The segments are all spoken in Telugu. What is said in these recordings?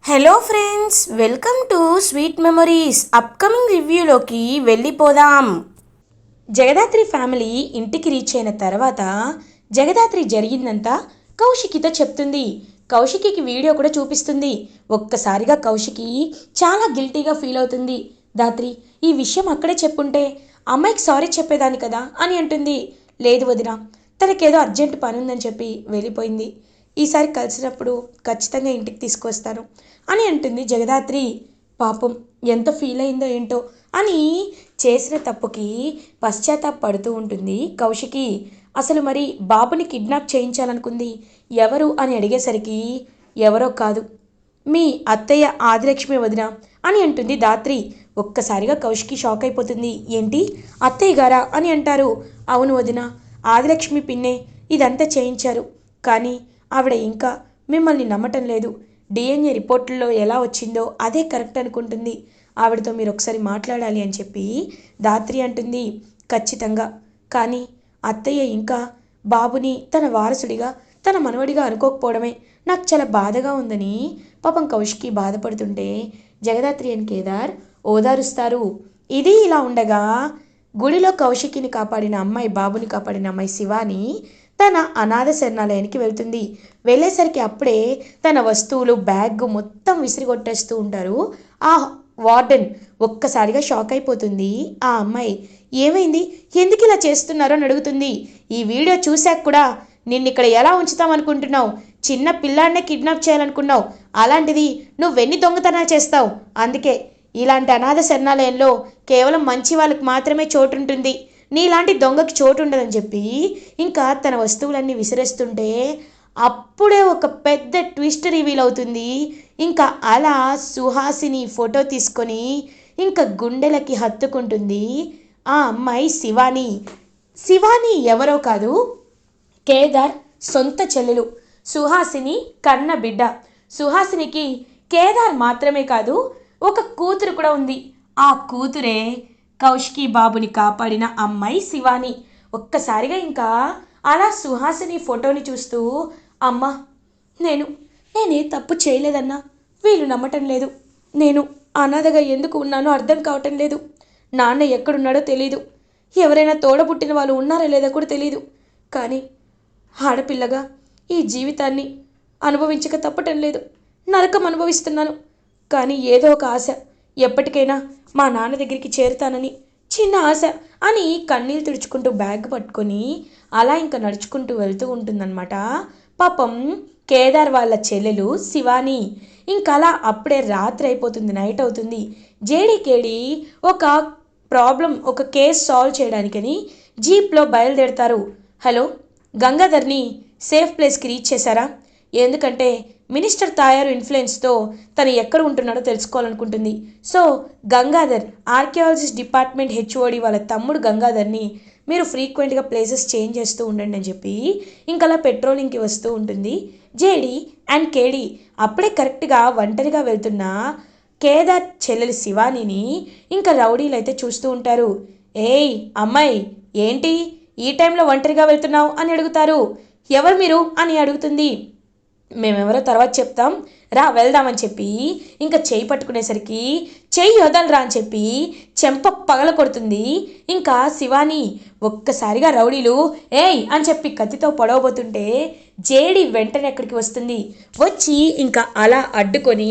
Hello friends, welcome to sweet memories. Upcoming రివ్యూలోకి వెళ్ళిపోదాం. జగదాత్రి ఫ్యామిలీ ఇంటికి రీచ్ అయిన తర్వాత జగదాత్రి జరిగిందంతా కౌశికితో చెప్తుంది. కౌశికి వీడియో కూడా చూపిస్తుంది. ఒక్కసారిగా కౌశికి చాలా గిల్టీగా ఫీల్ అవుతుంది. దాత్రి, ఈ విషయం అక్కడే చెప్పుంటే అమ్మాయికి సారీ చెప్పేదాన్ని కదా అని అంటుంది. లేదు వదిన, తనకేదో అర్జెంట్ పని ఉందని చెప్పి వెళ్ళిపోయింది. ఈసారి కలిసినప్పుడు ఖచ్చితంగా ఇంటికి తీసుకొస్తాను అని అంటుంది జగదాత్రి. పాపం ఎంత ఫీల్ అయిందో ఏంటో అని చేసిన తప్పుకి పశ్చాత్తాపడుతూ ఉంటుంది కౌశికి. అసలు మరి బాబుని కిడ్నాప్ చేయించాలనుకుంది ఎవరు అని అడిగేసరికి ఎవరో కాదు, మీ అత్తయ్య ఆదిలక్ష్మి వదిన అని అంటుంది దాత్రి. ఒక్కసారిగా కౌశికి షాక్ అయిపోతుంది. ఏంటి, అత్తయ్య గారా అని అంటారు. అవును వదిన, ఆదిలక్ష్మి పిన్నే ఇదంతా చేయించారు. కానీ ఆవిడ ఇంకా మిమ్మల్ని నమ్మటం లేదు. డిఎన్ఏ రిపోర్టుల్లో ఎలా వచ్చిందో అదే కరెక్ట్ అనుకుంటుంది. ఆవిడతో మీరు ఒకసారి మాట్లాడాలి అని చెప్పి దాత్రి అంటుంది. ఖచ్చితంగా, కానీ అత్తయ్య ఇంకా బాబుని తన వారసుడిగా తన మనవడిగా అనుకోకపోవడమే నాకు చాలా బాధగా ఉందని పాపం కౌశికి బాధపడుతుంటే జగదాత్రి అండ్ కేదార్ ఓదారుస్తారు. ఇది ఇలా ఉండగా గుడిలో కౌశికిని కాపాడిన అమ్మాయి, బాబుని కాపాడిన అమ్మాయి శివాని తన అనాథ శరణాలయానికి వెళ్తుంది. వెళ్ళేసరికి అప్పుడే తన వస్తువులు, బ్యాగ్ మొత్తం విసిరిగొట్టేస్తూ ఉంటారు ఆ వార్డెన్. ఒక్కసారిగా షాక్ అయిపోతుంది ఆ అమ్మాయి. ఏమైంది, ఎందుకు ఇలా చేస్తున్నారో అని అడుగుతుంది. ఈ వీడియో చూశాక కూడా నిన్నిక్కడ ఎలా ఉంచుతామనుకుంటున్నావు? చిన్న పిల్లాన్నే కిడ్నాప్ చేయాలనుకున్నావు, అలాంటిది నువ్వెన్ని దొంగతనాలు చేస్తావు? అందుకే ఇలాంటి అనాథ శరణాలయంలో కేవలం మంచి వాళ్ళకి మాత్రమే చోటు ఉంటుంది, నీలాంటి దొంగకి చోటు ఉండదని చెప్పి ఇంకా తన వస్తువులన్నీ విసిరేస్తుంటే అప్పుడే ఒక పెద్ద ట్విస్ట్ రివీల్ అవుతుంది. ఇంకా అలా సుహాసిని ఫోటో తీసుకొని ఇంకా గుండెలకి హత్తుకుంటుంది ఆ అమ్మాయి శివాని. శివాని ఎవరో కాదు, కేదార్ సొంత చెల్లెలు, సుహాసిని కన్న బిడ్డ. సుహాసినికి కేదార్ మాత్రమే కాదు, ఒక కూతురు కూడా ఉంది. ఆ కూతురే కౌశికి బాబుని కాపాడిన అమ్మాయి శివాని. ఒక్కసారిగా ఇంకా అలా సుహాసిని ఫోటోని చూస్తూ, అమ్మా, నేనే తప్పు చేయలేదన్నా, వీళ్ళు నమ్మటం లేదు. నేను అనాథగా ఎందుకు ఉన్నానో అర్థం కావటం లేదు. నాన్న ఎక్కడున్నాడో తెలీదు, ఎవరైనా తోడబుట్టిన వాళ్ళు ఉన్నారో లేదో కూడా తెలీదు. కానీ ఆడపిల్లగా ఈ జీవితాన్ని అనుభవించక తప్పటం లేదు, నరకం అనుభవిస్తున్నాను. కానీ ఏదో ఒక ఆశ, ఎప్పటికైనా మా నాన్న దగ్గరికి చేరుతానని చిన్న ఆశ అని కన్నీళ్ళు తుడుచుకుంటూ బ్యాగ్ పట్టుకొని అలా ఇంకా నడుచుకుంటూ వెళ్తూ ఉంటుందన్నమాట పాపం కేదార్ వాళ్ళ చెల్లెలు శివాని. ఇంకలా అప్పుడే రాత్రి అయిపోతుంది, నైట్ అవుతుంది. జేడీకేడి ఒక ప్రాబ్లం, ఒక కేసు సాల్వ్ చేయడానికని జీప్లో బయలుదేరతారు. హలో, గంగాధర్ని సేఫ్ ప్లేస్కి రీచ్ చేశారా? ఎందుకంటే మినిస్టర్ తాయారు ఇన్ఫ్లుయెన్స్తో తను ఎక్కడ ఉంటున్నాడో తెలుసుకోవాలనుకుంటుంది. So Gangadhar, archaeologist department HOD వాళ్ళ తమ్ముడు గంగాధర్ని మీరు ఫ్రీక్వెంట్గా ప్లేసెస్ చేంజ్ చేస్తూ ఉండండి అని చెప్పి ఇంకలా పెట్రోలింగ్కి వస్తూ ఉంటుంది జేడి అండ్ కేడి. అప్పుడే కరెక్ట్గా ఒంటరిగా వెళ్తున్న కేదార్ చెల్లెలి శివానిని ఇంకా రౌడీలు అయితే చూస్తూ ఉంటారు. ఏయ్ అమ్మాయి, ఏంటి ఈ టైంలో ఒంటరిగా వెళ్తున్నావు అని అడుగుతారు. ఎవరు మీరు అని అడుగుతుంది. మేమెవరో తర్వాత చెప్తాం, రా వెళ్దామని చెప్పి ఇంకా చెయ్యి పట్టుకునేసరికి చెయ్యి వదలరా అని చెప్పి చెంప పగల కొడుతుంది ఇంకా శివాని. ఒక్కసారిగా రౌడీలు ఏయ్ అని చెప్పి కత్తితో పొడవబోతుంటే జేడి వెంటనే ఎక్కడికి వస్తుంది. వచ్చి ఇంకా అలా అడ్డుకొని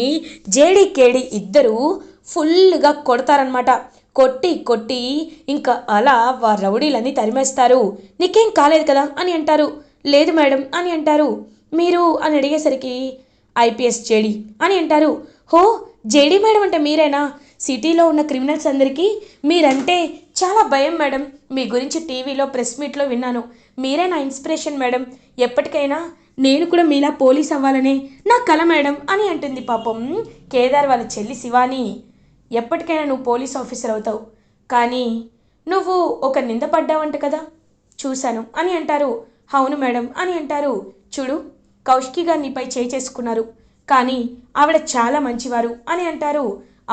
జేడి కేడి ఇద్దరు ఫుల్గా కొడతారనమాట. కొట్టి ఇంకా అలా రౌడీలని తరిమేస్తారు. నీకేం కాలేదు కదా అని అంటారు. లేదు మేడం అని అంటారు. మీరు అని అడిగేసరికి ఐపీఎస్ జేడి అని అంటారు. హో, జేడి మేడం అంటే మీరేనా? సిటీలో ఉన్న క్రిమినల్స్ అందరికీ మీరంటే చాలా భయం మేడం, మీ గురించి టీవీలో ప్రెస్ మీట్లో విన్నాను. మీరే నా ఇన్స్పిరేషన్ మేడం, ఎప్పటికైనా నేను కూడా మీలా పోలీస్ అవ్వాలనే నా కల మేడం అని అంటుంది పాపం కేదార్ వాళ్ళ చెల్లి శివాని. ఎప్పటికైనా నువ్వు పోలీస్ ఆఫీసర్ అవుతావు, కానీ నువ్వు ఒక నింద పడ్డావంట కదా, చూశాను అని అంటారు. అవును మేడం అని అంటారు. చూడు, కౌశికి గారు నీపై చేయి చేసుకున్నారు, కానీ ఆవిడ చాలా మంచివారు అని అంటారు.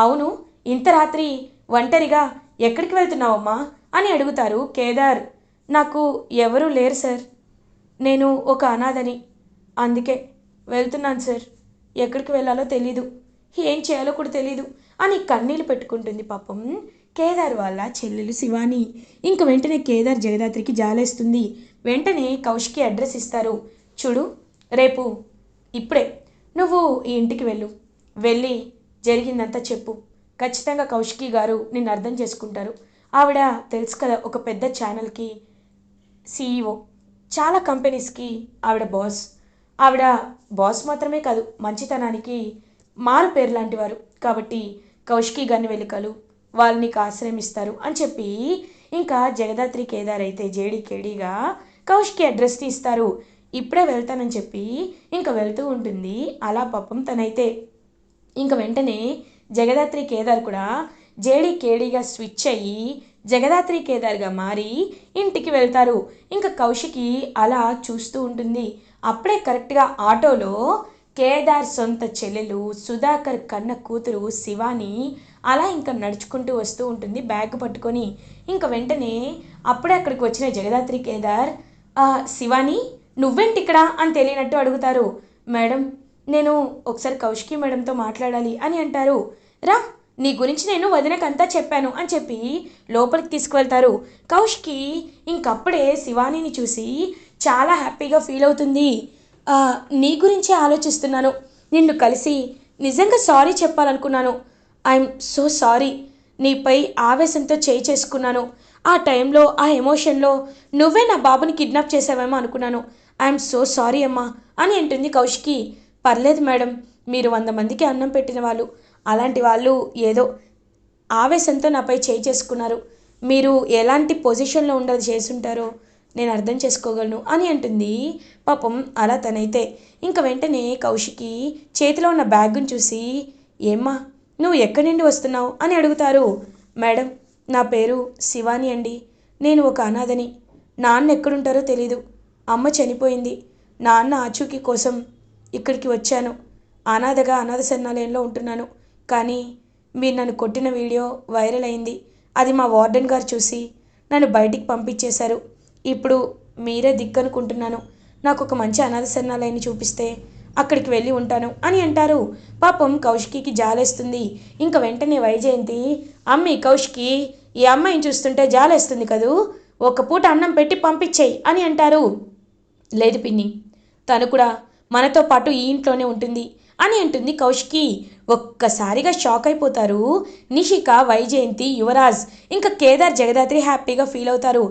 అవును, ఇంత రాత్రి ఒంటరిగా ఎక్కడికి వెళ్తున్నావమ్మా అని అడుగుతారు కేదార్. నాకు ఎవరూ లేరు సార్, నేను ఒక అనాథని, అందుకే వెళ్తున్నాను సార్. ఎక్కడికి వెళ్ళాలో తెలీదు, ఏం చేయాలో కూడా తెలీదు అని కన్నీళ్ళు పెట్టుకుంటుంది పాపం కేదార్ వాళ్ళ చెల్లెలు శివాని. ఇంక వెంటనే కేదార్ జగదాత్రికి జాలేస్తుంది. వెంటనే కౌశికి అడ్రస్ ఇస్తారు. చూడు, రేపు ఇప్పుడే నువ్వు ఈ ఇంటికి వెళ్ళి జరిగిందంతా చెప్పు. ఖచ్చితంగా కౌశికి గారు నిన్ను అర్థం చేసుకుంటారు. ఆవిడ తెలుసు కదా, ఒక పెద్ద ఛానల్కి సీఈఓ, చాలా కంపెనీస్కి ఆవిడ బాస్ మాత్రమే కాదు, మంచితనానికి మారు పేరు లాంటి వారు. కాబట్టి కౌశికి గారిని వెళ్ళి వాళ్ళు నీకు ఆశ్రయం ఇస్తారు అని చెప్పి ఇంకా జగదాత్రి కేదార్ అయితే కేడీగా కౌశికి అడ్రస్ని ఇస్తారు. ఇప్పుడే వెళ్తానని చెప్పి ఇంకా వెళ్తూ ఉంటుంది. అలా పాపం తనైతే ఇంక వెంటనే జగదాత్రి కేదార్ కూడా కేడీగా స్విచ్ అయ్యి జగదాత్రి కేదార్గా మారి ఇంటికి వెళ్తారు. ఇంకా కౌశికి అలా చూస్తూ ఉంటుంది. అప్పుడే కరెక్ట్గా ఆటోలో కేదార్ సొంత చెల్లెలు సుధాకర్ కన్న కూతురు శివాని అలా ఇంకా నడుచుకుంటూ వస్తూ ఉంటుంది బ్యాగ్ పట్టుకొని. ఇంకా వెంటనే అప్పుడే అక్కడికి వచ్చిన జగదాత్రి కేదార్, శివాని నువ్వేంటి ఇక్కడ అని తెలియనట్టు అడుగుతారు. మేడం, నేను ఒకసారి కౌశికి మేడంతో మాట్లాడాలి అని అంటారు. రా, నీ గురించి నేను వదినకంతా చెప్పాను అని చెప్పి లోపలికి తీసుకువెళ్తారు. కౌశికి ఇంకప్పుడే శివానీని చూసి చాలా హ్యాపీగా ఫీల్ అవుతుంది. నీ గురించే ఆలోచిస్తున్నాను, నిన్ను కలిసి నిజంగా సారీ చెప్పాలనుకున్నాను. ఐఎమ్ సో సారీ, నీపై ఆవేశంతో చేసుకున్నాను. ఆ టైంలో ఆ ఎమోషన్లో నువ్వే నా బాబుని కిడ్నాప్ చేసావేమో అనుకున్నాను. ఐఎమ్ సో సారీ అమ్మా అని అంటుంది కౌశికి. పర్లేదు మేడం, మీరు 100 మందికి అన్నం పెట్టిన వాళ్ళు, అలాంటి వాళ్ళు ఏదో ఆవేశంతో నాపై చేసుకున్నారు. మీరు ఎలాంటి పొజిషన్లో ఉండదు చేసుంటారో నేను అర్థం చేసుకోగలను అని అంటుంది. పాపం అలా తనైతే ఇంక వెంటనే కౌశికి చేతిలో ఉన్న బ్యాగ్ని చూసి, ఏమ్మా నువ్వు ఎక్కడి నుండి వస్తున్నావు అని అడుగుతారు. మేడం, నా పేరు శివాని అండి. నేను ఒక అనాథని. నాన్న ఎక్కడుంటారో తెలీదు. అమ్మ చనిపోయింది. నాన్న ఆచూకీ కోసం ఇక్కడికి వచ్చాను. అనాథగా అనాథ శరణాలయంలో ఉంటున్నాను. కానీ మీరు నన్ను కొట్టిన వీడియో వైరల్ అయింది. అది మా వార్డెన్ గారు చూసి నన్ను బయటికి పంపించేశారు. ఇప్పుడు మీరే దిక్కనుకుంటున్నాను. నాకు ఒక మంచి అనాథ శరణాలయాన్ని చూపిస్తే అక్కడికి వెళ్ళి ఉంటాను అని అంటారు. పాపం కౌశికి జాలేస్తుంది. ఇంక వెంటనే వైజయంతి, అమ్మి కౌశికి, ఈ అమ్మాయిని చూస్తుంటే జాలేస్తుంది కదూ, ఒక పూట అన్నం పెట్టి పంపించేయి అని అంటారు. లేదు పిన్ని, తను కూడా మనతో పాటు ఈ ఇంట్లోనే ఉంటుంది అని అంటుంది కౌశికి. ఒక్కసారిగా షాక్ అయిపోతారు నిషిక, వైజయంతి, యువరాజ్, ఇంకా కేదార్, జగదాత్రి హ్యాపీగా ఫీల్ అవుతారు.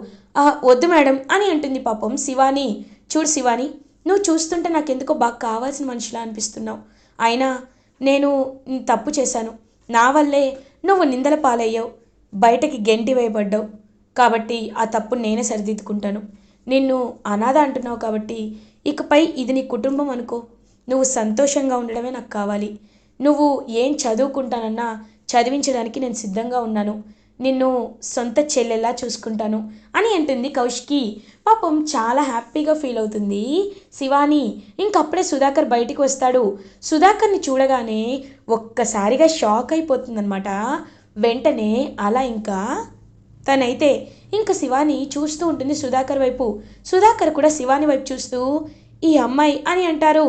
వద్దు మేడం అని అంటుంది పాపం శివాని. చూడు శివాని, నువ్వు చూస్తుంటే నాకెందుకో బాగా కావాల్సిన మనిషిలా అనిపిస్తున్నావు. అయినా నేను తప్పు చేశాను. నా వల్లే నువ్వు నిందల పాలయ్యావు, బయటకి గెంటి వేయబడ్డావు. కాబట్టి ఆ తప్పు నేనే సరిదిద్దుకుంటాను. నిన్ను అనాథ అంటున్నావు కాబట్టి ఇకపై ఇది నీ కుటుంబం అనుకో. నువ్వు సంతోషంగా ఉండడమే నాకు కావాలి. నువ్వు ఏం చదువుకుంటానన్నా చదివించడానికి నేను సిద్ధంగా ఉన్నాను. నిన్ను సొంత చెల్లెలా చూసుకుంటాను అని అంటుంది కౌశికి. పాపం చాలా హ్యాపీగా ఫీల్ అవుతుంది శివాని. ఇంకప్పుడే సుధాకర్ బయటికి వస్తాడు. సుధాకర్ని చూడగానే ఒక్కసారిగా షాక్ అయిపోతుందన్నమాట. వెంటనే అలా ఇంకా తనైతే ఇంకా శివాని చూస్తూ ఉంటుంది సుధాకర్ వైపు. సుధాకర్ కూడా శివాని వైపు చూస్తూ, ఈ అమ్మాయి అని అంటారు.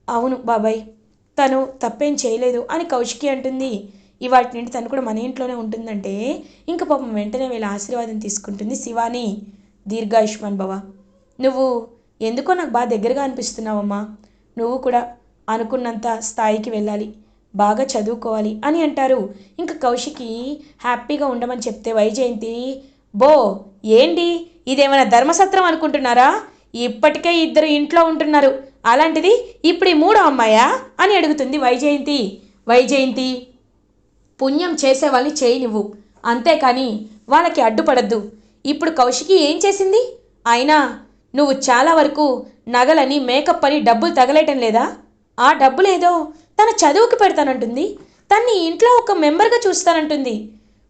అవును బాబాయ్, తను తప్పేం చేయలేదు అని కౌశికి అంటుంది. ఇవాటి నుండి తను కూడా మన ఇంట్లోనే ఉంటుందంటే ఇంకా పాపం వెంటనే వీళ్ళ ఆశీర్వాదం తీసుకుంటుంది శివాని. దీర్ఘాయుష్మాన్ భవ. నువ్వు ఎందుకో నాకు బాగా దగ్గరగా అనిపిస్తున్నావమ్మా. నువ్వు కూడా అనుకున్నంత స్థాయికి వెళ్ళాలి, బాగా చదువుకోవాలి అని అంటారు. ఇంకా కౌశికి హ్యాపీగా ఉండమని చెప్తే వైజయంతి, బో ఏంటి ఇదేమైనా ధర్మసత్రం అనుకుంటున్నారా? ఇప్పటికే 2 ఇంట్లో ఉంటున్నారు, అలాంటిది ఇప్పుడు ఈ 3వ అమ్మాయా అని అడుగుతుంది వైజయంతి. వైజయంతి, పుణ్యం చేసే వాళ్ళని చేయి నువ్వు, అంతేకాని వాళ్ళకి అడ్డుపడద్దు. ఇప్పుడు కౌశికి ఏం చేసింది? అయినా నువ్వు చాలా వరకు నగలని, మేకప్ అని డబ్బులు తగలేయటం లేదా? ఆ డబ్బులేదో తన చదువుకి పెడతానంటుంది, తన్ని ఇంట్లో ఒక మెంబర్గా చూస్తానంటుంది.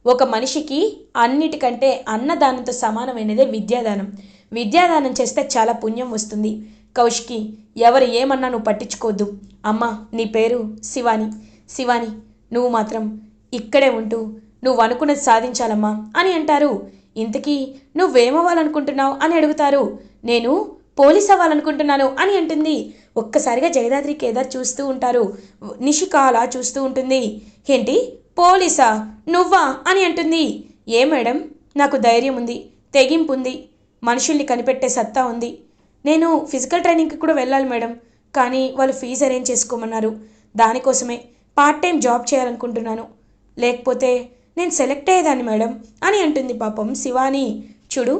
ఒక మనిషికి అన్నిటికంటే అన్నదానంతో సమానమైనదే విద్యాదానం. విద్యాదానం చేస్తే చాలా పుణ్యం వస్తుంది. కౌశికి, ఎవరు ఏమన్నా నువ్వు పట్టించుకోవద్దు. అమ్మ, నీ పేరు శివాని. శివాని, నువ్వు మాత్రం ఇక్కడే ఉంటూ నువ్వు అనుకున్నది సాధించాలమ్మా అని అంటారు. ఇంతకీ నువ్వేమవ్వాలనుకుంటున్నావు అని అడుగుతారు. నేను పోలీస్ అవ్వాలనుకుంటున్నాను అని అంటుంది. ఒక్కసారిగా జగదాత్రి కేదార్ చూస్తూ ఉంటారు. నిషిక అలా చూస్తూ ఉంటుంది. ఏంటి పోలీసా నువ్వా అని అంటుంది. ఏ మేడం, నాకు ధైర్యం ఉంది, తెగింపు ఉంది, మనుషుల్ని కనిపెట్టే సత్తా ఉంది. నేను ఫిజికల్ ట్రైనింగ్కి కూడా వెళ్ళాలి మేడం, కానీ వాళ్ళు ఫీజు అరేంజ్ చేసుకోమన్నారు. దానికోసమే పార్ట్ టైం జాబ్ చేయాలనుకుంటున్నాను. లేకపోతే నేను సెలెక్ట్ అయ్యేదాన్ని మేడం అని అంటుంది పాపం శివాని. చూడు,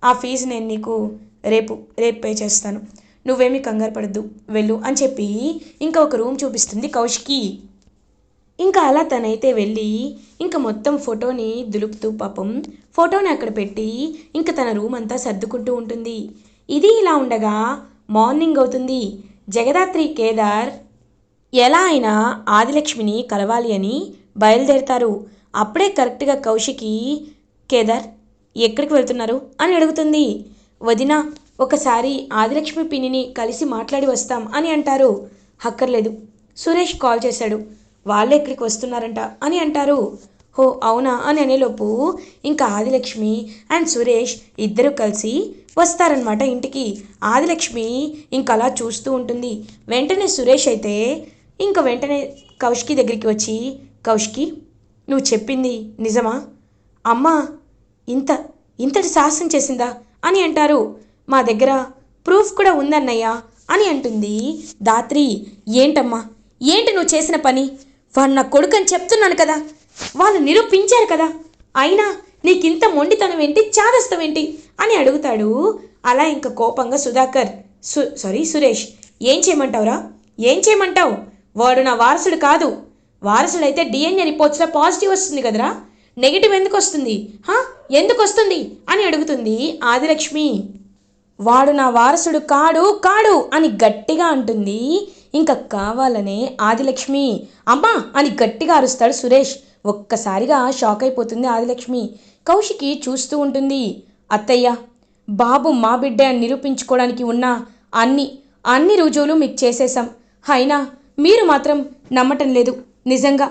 ఆ ఫీజు నేను నీకు రేపు పే చేస్తాను, నువ్వేమీ కంగారు పడద్దు, వెళ్ళు అని చెప్పి ఇంకా ఒక రూమ్ చూపిస్తుంది కౌశికి. ఇంకా అలా తనైతే వెళ్ళి ఇంకా మొత్తం ఫోటోని దులుపుతూ పాపం ఫోటోని అక్కడ పెట్టి ఇంకా తన రూమ్ అంతా సర్దుకుంటూ ఉంటుంది. ఇది ఇలా ఉండగా మార్నింగ్ అవుతుంది. జగదాత్రి కేదార్ ఎలా అయినా ఆదిలక్ష్మిని కలవాలి అని బయలుదేరుతారు. అప్పుడే కరెక్ట్గా కౌశికి, కేదార్ ఎక్కడికి వెళ్తున్నారు అని అడుగుతుంది. వదిన, ఒకసారి ఆదిలక్ష్మి పిన్నిని కలిసి మాట్లాడి వస్తాం అని అంటారు. అక్కర్లేదు, సురేష్ కాల్ చేశాడు, వాళ్ళు ఎక్కడికి వస్తున్నారంట అని అంటారు. హో అవునా అని అనేలోపు ఇంకా ఆదిలక్ష్మి అండ్ సురేష్ ఇద్దరు కలిసి వస్తారనమాట ఇంటికి. ఆదిలక్ష్మి ఇంకా అలా చూస్తూ ఉంటుంది. వెంటనే సురేష్ అయితే ఇంకా వెంటనే కౌశికి దగ్గరికి వచ్చి, కౌశికి, నువ్వు చెప్పింది నిజమా? అమ్మ ఇంతటి సాహసం చేసిందా అని అంటారు. మా దగ్గర ప్రూఫ్ కూడా ఉందన్నయ్య అని అంటుంది దాత్రి. ఏంటమ్మా, ఏంటి నువ్వు చేసిన పని? వాడు నా కొడుకు అని చెప్తున్నాను కదా, వాళ్ళు నిరూపించారు కదా, అయినా నీకింత మొండితనం ఏంటి, చాదస్తం ఏంటి అని అడుగుతాడు. అలా ఇంకా కోపంగా సుధాకర్ సురేష్, ఏం చేయమంటావురా, ఏం చేయమంటావు? వాడు నా వారసుడు కాదు. వారసుడైతే డిఎన్ఏ రిపోర్ట్స్లో పాజిటివ్ వస్తుంది కదరా, నెగిటివ్ ఎందుకు వస్తుంది? ఎందుకు వస్తుంది అని అడుగుతుంది ఆదిలక్ష్మి. వాడు నా వారసుడు కాడు అని గట్టిగా అంటుంది. ఇంకా కావాలనే ఆదిలక్ష్మి అమ్మా అని గట్టిగా అరుస్తాడు సురేష్. ఒక్కసారిగా షాక్ అయిపోతుంది ఆదిలక్ష్మి. కౌశికి చూస్తూ ఉంటుంది. అత్తయ్య, బాబు మా బిడ్డే అని నిరూపించుకోవడానికి ఉన్న అన్ని రుజువులు మీకు చేసేశాం, అయినా మీరు మాత్రం నమ్మటం లేదు. నిజంగా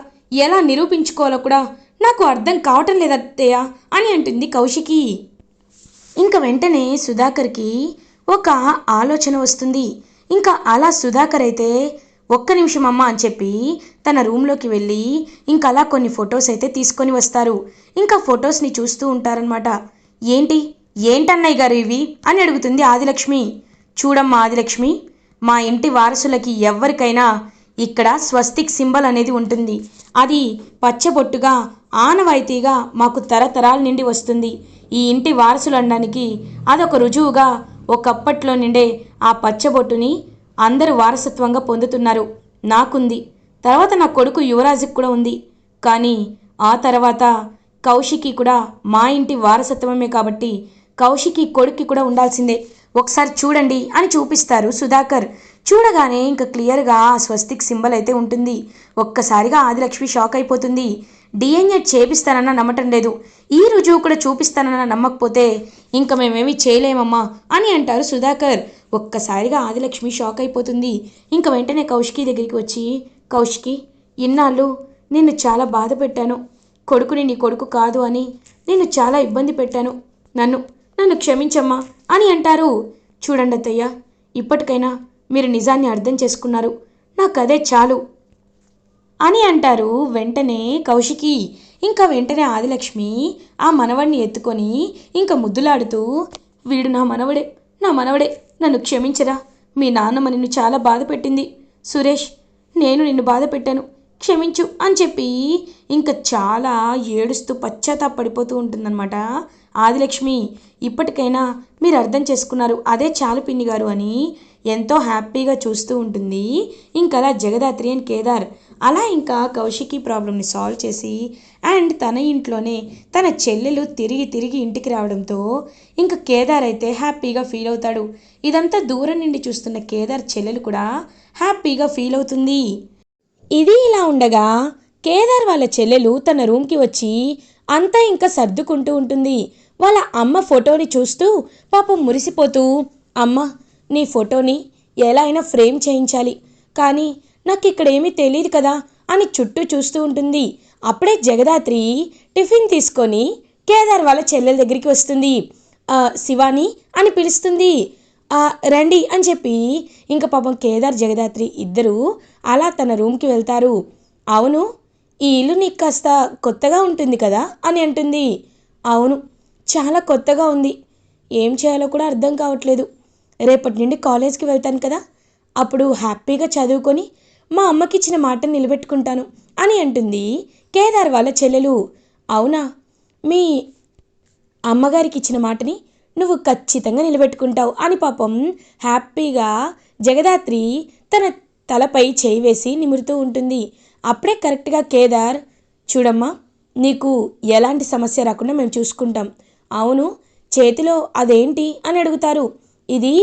ఎలా నిరూపించుకోవాలో కూడా నాకు అర్థం కావటం లేదు అత్తయ్య అని అంటుంది కౌశికి. ఇంకా వెంటనే సుధాకర్కి ఒక ఆలోచన వస్తుంది. ఇంకా అలా సుధాకర్ అయితే ఒక్క నిమిషం అమ్మ అని చెప్పి తన రూమ్లోకి వెళ్ళి ఇంకా అలా కొన్ని ఫొటోస్ అయితే తీసుకొని వస్తారు. ఇంకా ఫొటోస్ని చూస్తూ ఉంటారనమాట. ఏంటన్నయ్య గారు ఇవి అని అడుగుతుంది ఆదిలక్ష్మి. చూడమ్మా ఆదిలక్ష్మి, మా ఇంటి వారసులకి ఎవరికైనా ఇక్కడ స్వస్తిక్ సింబల్ అనేది ఉంటుంది. అది పచ్చబొట్టుగా ఆనవాయితీగా మాకు తరతరాల నుండి వస్తుంది. ఈ ఇంటి వారసులు అనడానికి అదొక రుజువుగా ఒకప్పట్లో నుండే ఆ పచ్చబొట్టుని అందరూ వారసత్వంగా పొందుతున్నారు. నాకుంది, తర్వాత నా కొడుకు యువరాజుకి కూడా ఉంది, కానీ ఆ తర్వాత కౌశికి కూడా మా ఇంటి వారసత్వమే కాబట్టి కౌశికి కొడుక్కి కూడా ఉండాల్సిందే. ఒకసారి చూడండి అని చూపిస్తారు సుధాకర్. చూడగానే ఇంకా క్లియర్గా ఆ స్వస్తిక్ సింబల్ అయితే ఉంటుంది. ఒక్కసారిగా ఆదిలక్ష్మి షాక్ అయిపోతుంది. డిఎన్ఏ చేపిస్తానన్నా నమ్మటం లేదు, ఈ రుజువు కూడా చూపిస్తానన్నా నమ్మకపోతే ఇంకా మేమేమీ చేయలేమమ్మా అని అంటారు సుధాకర్. ఒక్కసారిగా ఆదిలక్ష్మి షాక్ అయిపోతుంది. ఇంకా వెంటనే కౌశికి దగ్గరికి వచ్చి, కౌశికి, ఇన్నాళ్ళు నిన్ను చాలా బాధ పెట్టాను, కొడుకుని నీ కొడుకు కాదు అని నిన్ను చాలా ఇబ్బంది పెట్టాను, నన్ను క్షమించమ్మా అని అంటారు. చూడండి అత్తయ్య, ఇప్పటికైనా మీరు నిజాన్ని అర్థం చేసుకున్నారు, నాకు అదే చాలు అని అంటారు వెంటనే కౌశికి. ఇంకా వెంటనే ఆదిలక్ష్మి ఆ మనవడిని ఎత్తుకొని ఇంకా ముద్దులాడుతూ, వీడు నా మనవడే, నన్ను క్షమించరా, మీ నాన్నమ్మ నిన్ను చాలా బాధ పెట్టింది, సురేష్ నేను నిన్ను బాధ పెట్టాను, క్షమించు అని చెప్పి ఇంకా చాలా ఏడుస్తూ పశ్చాత్తాపడిపోతూ ఉంటుందన్నమాట ఆదిలక్ష్మి. ఇప్పటికైనా మీరు అర్థం చేసుకున్నారు, అదే చాలు పిన్ని గారు అని ఎంతో హ్యాపీగా చూస్తూ ఉంటుంది. ఇంకా అలా జగదాత్రి అండ్ కేదార్ అలా ఇంకా కౌశికి ప్రాబ్లమ్ని సాల్వ్ చేసి అండ్ తన ఇంట్లోనే తన చెల్లెలు తిరిగి ఇంటికి రావడంతో ఇంకా కేదార్ అయితే హ్యాపీగా ఫీల్ అవుతాడు. ఇదంతా దూరం నుండి చూస్తున్న కేదార్ చెల్లెలు కూడా హ్యాపీగా ఫీల్ అవుతుంది. ఇది ఇలా ఉండగా కేదార్ వాళ్ళ చెల్లెలు తన రూమ్కి వచ్చి అంతా ఇంకా సర్దుకుంటూ ఉంటుంది. వాళ్ళ అమ్మ ఫోటోని చూస్తూ పాపం మురిసిపోతూ, అమ్మ నీ ఫోటోని ఎలా అయినా ఫ్రేమ్ చేయించాలి, కానీ నాకు ఇక్కడ ఏమీ తెలియదు కదా అని చుట్టూ చూస్తూ ఉంటుంది. అప్పుడే జగదాత్రి టిఫిన్ తీసుకొని కేదార్ వాళ్ళ చెల్లెల దగ్గరికి వస్తుంది. శివాని అని పిలుస్తుంది. రండి అని చెప్పి ఇంకా పాపం కేదార్ జగదాత్రి ఇద్దరు అలా తన రూమ్కి వెళ్తారు. అవును, ఈ ఇల్లు నీకు కాస్త కొత్తగా ఉంటుంది కదా అని అంటుంది. అవును, చాలా కొత్తగా ఉంది, ఏం చేయాలో కూడా అర్థం కావట్లేదు. రేపటి నుండి కాలేజ్కి వెళ్తాను కదా, అప్పుడు హ్యాపీగా చదువుకొని మా అమ్మకి ఇచ్చిన మాటను నిలబెట్టుకుంటాను అని అంటుంది కేదార్ వాళ్ళ చెల్లెలు. అవునా, మీ అమ్మగారికి ఇచ్చిన మాటని నువ్వు ఖచ్చితంగా నిలబెట్టుకుంటావు అని పాపం హ్యాపీగా జగదాత్రి తన తలపై చేయి వేసి నిమురుతూ ఉంటుంది. అప్పుడే కరెక్ట్గా కేదార్, చూడమ్మా, నీకు ఎలాంటి సమస్య రాకుండా మేము చూసుకుంటాం. అవును, చేతిలో అదేంటి అని అడుగుతారు. ఇది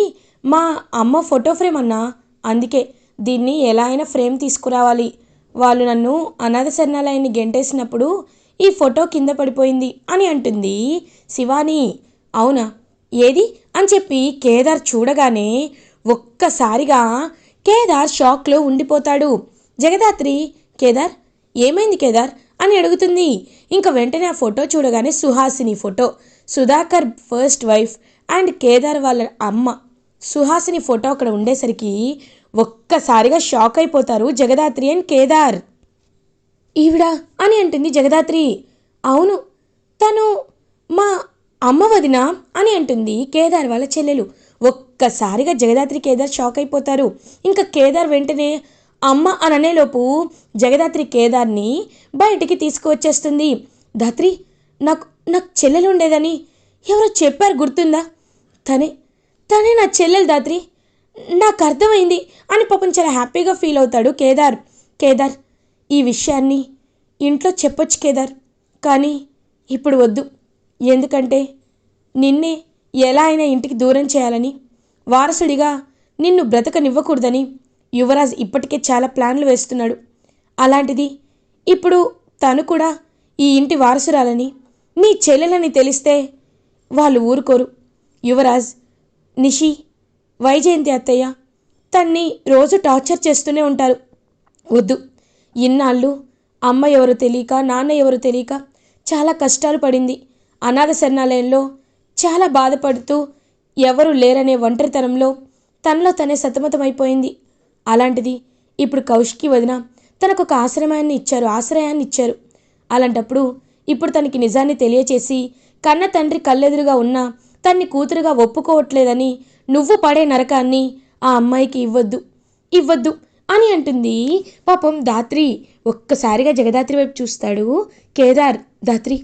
మా అమ్మ ఫోటో ఫ్రేమ్ అన్నా, అందుకే దీన్ని ఎలా అయినా ఫ్రేమ్ తీసుకురావాలి. వాళ్ళు నన్ను అనాథ శరణాలయాన్ని గెంటేసినప్పుడు ఈ ఫోటో కింద పడిపోయింది అని అంటుంది శివాని. అవునా, ఏది అని చెప్పి కేదార్ చూడగానే ఒక్కసారిగా కేదార్ షాక్లో ఉండిపోతాడు. జగదాత్రి, కేదార్ ఏమైంది కేదార్ అని అడుగుతుంది. ఇంకా వెంటనే ఆ ఫోటో చూడగానే Suhasini photo, Sudhakar first wife and Kedar వాళ్ళ అమ్మ సుహాసిని ఫోటో అక్కడ ఉండేసరికి ఒక్కసారిగా షాక్ అయిపోతారు జగదాత్రి అండ్ కేదార్. ఈవిడా అని అంటుంది జగదాత్రి. అవును, తను మా అమ్మ వదిన అని అంటుంది కేదార్ వాళ్ళ చెల్లెలు. ఒక్కసారిగా జగదాత్రి కేదార్ షాక్ అయిపోతారు. ఇంకా కేదార్ వెంటనే అమ్మ అని అనేలోపు జగదాత్రి కేదార్ని బయటికి తీసుకువచ్చేస్తుంది. దాత్రి, నాకు నాకు చెల్లెలు ఉండేదని ఎవరో చెప్పారు, గుర్తుందా? తనే తనే నా చెల్లెలు దాత్రి, నాకు అర్థమైంది అని పాపం చాలా హ్యాపీగా ఫీల్ అవుతాడు కేదార్. కేదార్, ఈ విషయాన్ని ఇంట్లో చెప్పొచ్చు కేదార్, కానీ ఇప్పుడు వద్దు. ఎందుకంటే నిన్నే ఎలా అయినా ఇంటికి దూరం చేయాలని, వారసుడిగా నిన్ను బ్రతకనివ్వకూడదని యువరాజ్ ఇప్పటికే చాలా ప్లాన్లు వేస్తున్నాడు. అలాంటిది ఇప్పుడు తను కూడా ఈ ఇంటి వారసురాలని, నీ చెల్లెలని తెలిస్తే వాళ్ళు ఊరుకోరు. యువరాజ్, నిషి, వైజయంతి అత్తయ్య తన్ని రోజు టార్చర్ చేస్తూనే ఉంటారు. వద్దు, ఇన్నాళ్ళు అమ్మ ఎవరు తెలియక, నాన్న ఎవరు తెలియక చాలా కష్టాలు పడింది. అనాథ శరణాలయంలో చాలా బాధపడుతూ ఎవరు లేరనే ఒంటరితనంలో తనలో తనే సతమతమైపోయింది. అలాంటిది ఇప్పుడు కౌశికి వదిన తనకు ఒక ఆశ్రయాన్ని ఇచ్చారు. అలాంటప్పుడు ఇప్పుడు తనకి నిజాన్ని తెలియచేసి కన్న తండ్రి కళ్ళెదురుగా ఉన్నా తన్ని కూతురుగా ఒప్పుకోవట్లేదని నువ్వు పడే నరకాన్ని ఆ అమ్మాయికి ఇవ్వద్దు అని అంటుంది పాపం దాత్రి. ఒక్కసారిగా జగదాత్రి వైపు చూస్తాడు కేదార్. దాత్రి,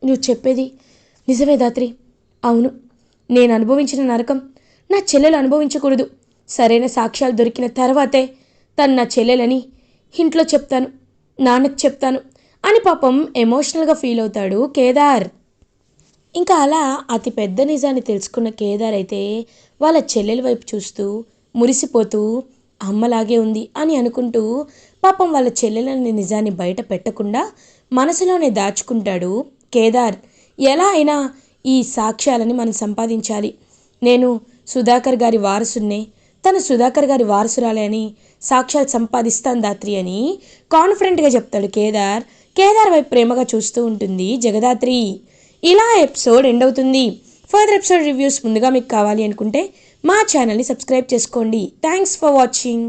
నువ్వు చెప్పేది నిజమే దాత్రి. అవును, నేను అనుభవించిన నరకం నా చెల్లెలు అనుభవించకూడదు. సరైన సాక్ష్యాలు దొరికిన తర్వాతే తను నా చెల్లెలని ఇంట్లో చెప్తాను, నాన్నకు చెప్తాను అని పాపం ఎమోషనల్గా ఫీల్ అవుతాడు కేదార్. ఇంకా అలా అతి పెద్ద నిజాన్ని తెలుసుకున్న కేదార్ అయితే వాళ్ళ చెల్లెల వైపు చూస్తూ మురిసిపోతూ అమ్మలాగే ఉంది అని అనుకుంటూ పాపం వాళ్ళ చెల్లెలని నిజాన్ని బయట పెట్టకుండా మనసులోనే దాచుకుంటాడు కేదార్. ఎలా అయినా ఈ సాక్ష్యాలని మనం సంపాదించాలి. నేను సుధాకర్ గారి వారసున్నే, తను సుధాకర్ గారి వారసురాలే అని సాక్ష్యాలు సంపాదిస్తాను దాత్రి అని కాన్ఫిడెంట్గా చెప్తాడు కేదార్. కేదార్ వైపు ప్రేమగా చూస్తూ ఉంటుంది జగదాత్రి. ఇలా ఎపిసోడ్ ఎండ్ అవుతుంది. ఫర్దర్ ఎపిసోడ్ రివ్యూస్ ముందుగా మీకు కావాలి అనుకుంటే మా ఛానల్ని సబ్స్క్రైబ్ చేసుకోండి. Thanks for watching.